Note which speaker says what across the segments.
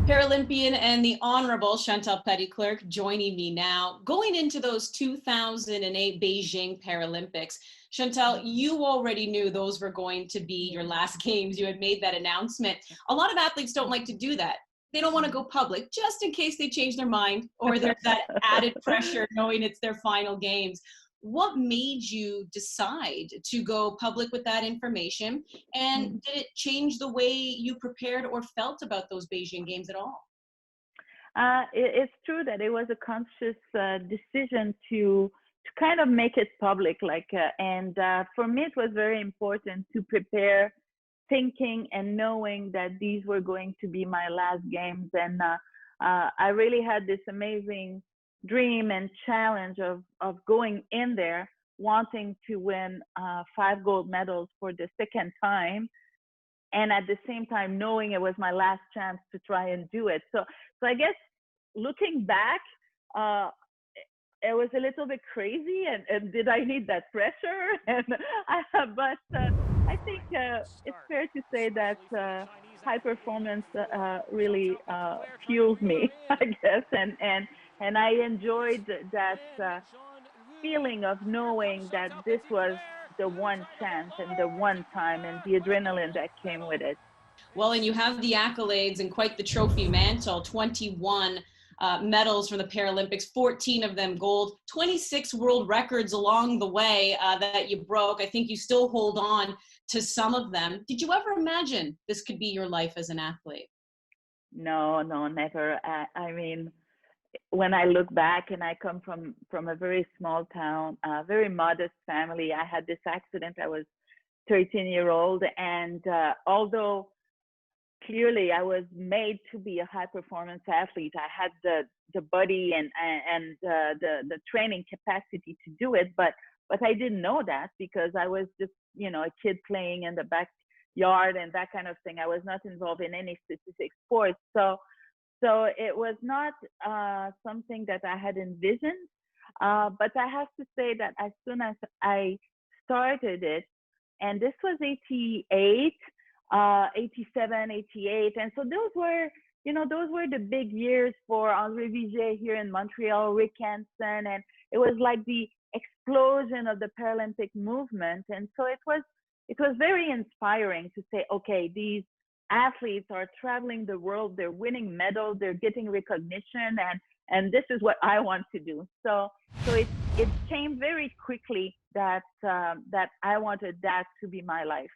Speaker 1: Paralympian and the Honorable Chantal Petitclerc joining me now. Going into those 2008 Beijing Paralympics, Chantal, you already knew those were going to be your last games. You had made that announcement. A lot of athletes don't like to do that. They don't want to go public just in case they change their mind or there's that added pressure knowing it's their final games. What made you decide to go public with that information? And did it change the way you prepared or felt about those Beijing games at all?
Speaker 2: It's true that it was a conscious decision to kind of make it public. For me, it was very important to prepare, thinking and knowing that these were going to be my last games. And I really had this amazing dream and challenge of going in there wanting to win 5 gold medals for the second time, and at the same time knowing it was my last chance to try and do it. So I guess looking back, it was a little bit crazy, and did I need that pressure? But I think it's fair to say that high performance really fuels me, I guess, and I enjoyed that feeling of knowing that this was the one chance and the one time, and the adrenaline that came with it.
Speaker 1: Well, and you have the accolades and quite the trophy mantle, 21 medals from the Paralympics, 14 of them gold, 26 world records along the way that you broke. I think you still hold on to some of them. Did you ever imagine this could be your life as an athlete?
Speaker 2: No, never. I mean, when I look back, and I come from a very small town, a very modest family, I had this accident. I was 13-year-old, and although clearly I was made to be a high performance athlete, I had the body and the training capacity to do it, but I didn't know that because I was just, a kid playing in the backyard and that kind of thing. I was not involved in any specific sports. So it was not something that I had envisioned, but I have to say that as soon as I started it, and this was 88, 87, 88, and so those were the big years for André Vigier here in Montreal, Rick Hansen, and it was like the explosion of the Paralympic movement, and so it was very inspiring to say, okay, these athletes are traveling the world, they're winning medals, they're getting recognition, and this is what I want to do. So it came very quickly that I wanted that to be my life.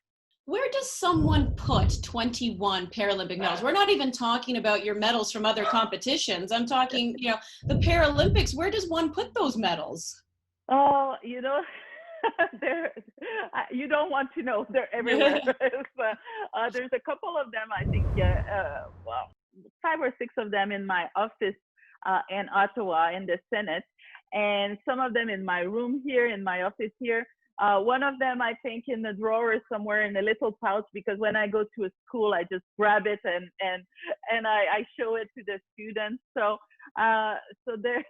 Speaker 1: Where does someone put 21 Paralympic medals? We're not even talking about your medals from other competitions. I'm talking, the Paralympics. Where does one put those medals?
Speaker 2: Oh, you don't want to know. They're everywhere. There's a couple of them, I think, 5 or 6 of them in my office in Ottawa in the Senate, and some of them in my room here, in my office here. One of them, I think, in the drawer somewhere in a little pouch, because when I go to a school, I just grab it and I show it to the students. So there.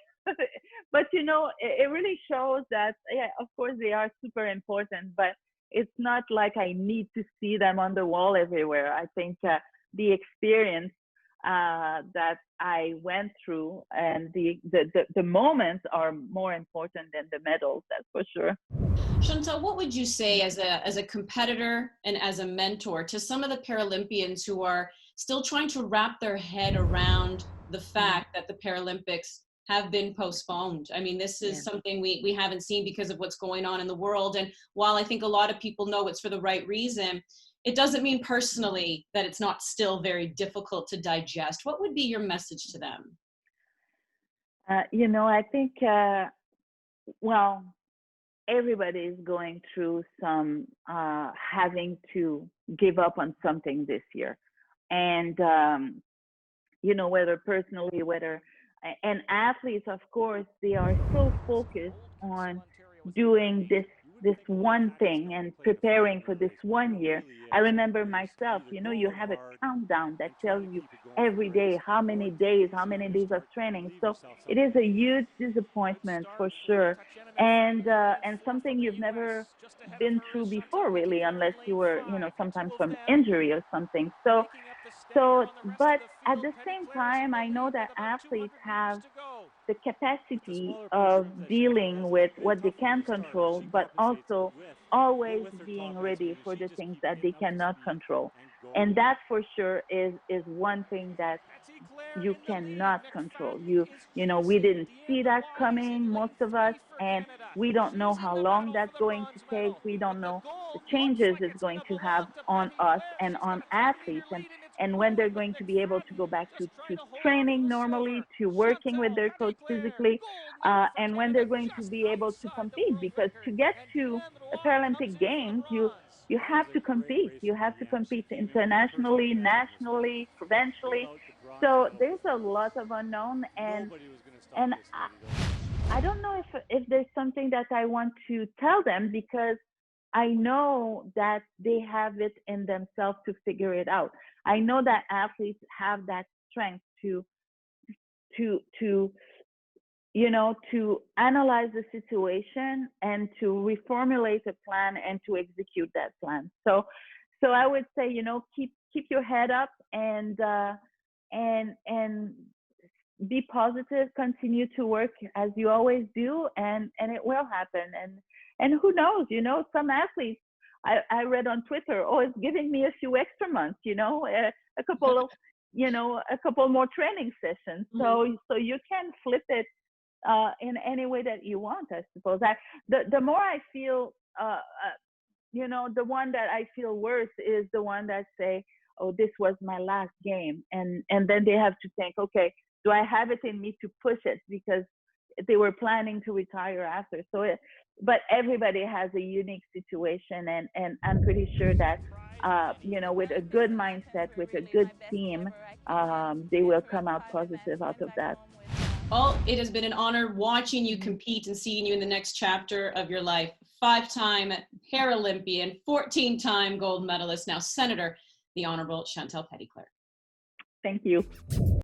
Speaker 2: But it really shows that, yeah, of course they are super important, but it's not like I need to see them on the wall everywhere. I think the experience that I went through and the moments are more important than the medals, that's for sure.
Speaker 1: Chantal, what would you say as a competitor and as a mentor to some of the Paralympians who are still trying to wrap their head around the fact that the Paralympics have been postponed? I mean, this is something we haven't seen because of what's going on in the world. And while I think a lot of people know it's for the right reason, it doesn't mean personally that it's not still very difficult to digest. What would be your message to them?
Speaker 2: I think, everybody is going through some having to give up on something this year. And, whether personally, and athletes, of course, they are so focused on doing this one thing and preparing for this one year. I remember myself, you have a countdown that tells you every day how many days of training. So it is a huge disappointment for sure, and something you've never been through before, really, unless you were, sometimes from injury or something. So So, but at the same time, I know that athletes have the capacity of dealing with what they can control, but also always being ready for the things that they cannot control. And that for sure is one thing that you cannot control. We didn't see that coming, most of us, and we don't know how long that's going to take. We don't know the changes it's going to have on us and on athletes, and when they're going to be able to go back to training normally, to working with their coach physically, and when they're going to be able to compete. Because to get to the Paralympic Games, you have to compete. You have to compete internationally, nationally, provincially. So there's a lot of unknown, and I don't know if there's something that I want to tell them, because I know that they have it in themselves to figure it out. I know that athletes have that strength to to analyze the situation and to reformulate a plan and to execute that plan. So I would say, keep your head up, and be positive, continue to work as you always do, and it will happen. And who knows, some athletes, I read on Twitter, oh, it's giving me a few extra months, a couple of, a couple more training sessions. So you can flip it in any way that you want, I suppose. The more I feel, the one that I feel worse is the one that say, oh, this was my last game. And then they have to think, okay, do I have it in me to push it? Because they were planning to retire after. But everybody has a unique situation. And I'm pretty sure that, with a good mindset, with a good team, they will come out positive out of that.
Speaker 1: Well, it has been an honor watching you compete and seeing you in the next chapter of your life. 5-time Paralympian, 14-time gold medalist, now Senator, the Honorable Chantal Petitclerc.
Speaker 2: Thank you.